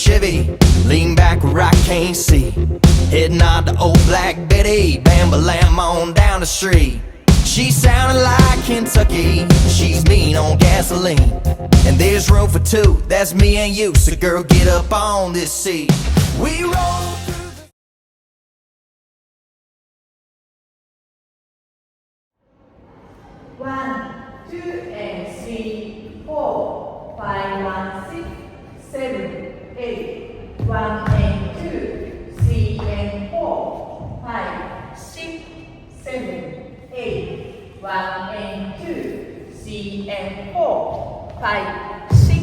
Chevy, lean back where I can't see. Heading out to old Black Betty, bam-ba-lam on down the street. She sounded like Kentucky, she's mean on gasoline. And there's room for two, that's me and you, so girl get up on this seat. We roll through the... 1, 2 and 3, 4, 5, 1, 6, 7, 8, 1 and 2, 3 and 4, 5, 6, 7, 8, 1 and 2, 3 and 4, 5, 6,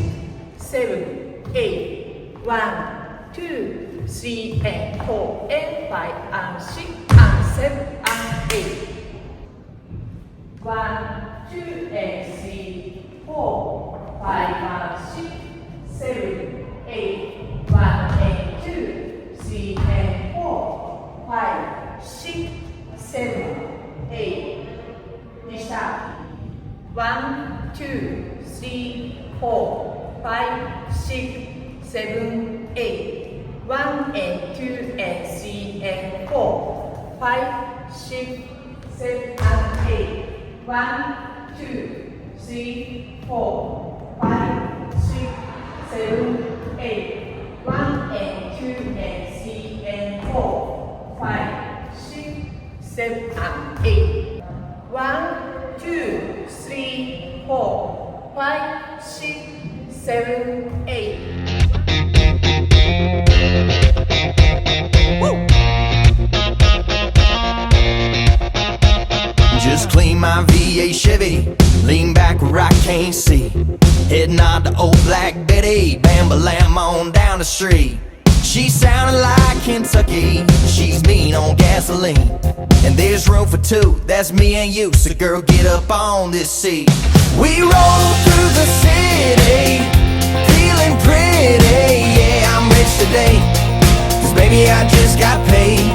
7, 8, 1, 2, 3 and 4 and 5 and 6 and 7 and 8. 1, 2 and 3, 4, 5 and 6, 7, 8, 1 and 2, 3 and 4, 5, 6, 7, 8. Restart. 1, 2, 3, 4, 5, 6, 7, 8. 1 and 2 and 3 and 4, 5, 6, 7 and 8. 1, 2, 3, 4, 5, 6, 7, 8. 1 and 2 and 3 and 4, 5, 6, 7 and 8. 1, 2, 3, 4, 5, 6, 7, 8. Woo! Just clean my V8 Chevy, lean back where I can't see. Heading out to old Black Betty, bam-ba-lam on down the street. She sounded like Kentucky, she's mean on gasoline. And there's room for two, that's me and you, so girl get up on this seat. We roll through the city, feeling pretty. Yeah, I'm rich today, 'cause baby I just got paid.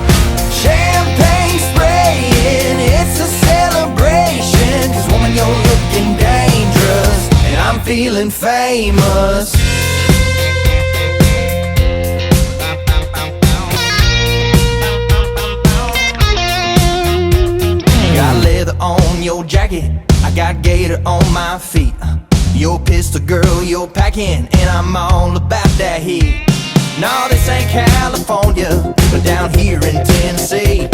Champagne spraying, it's a celebration, 'cause woman you're looking dangerous, and I'm feeling famous. Got leather on your jacket, I got gator on my feet. Your pistol girl, you're packing, and I'm all about that heat. No, this ain't California, but down here in Tennessee,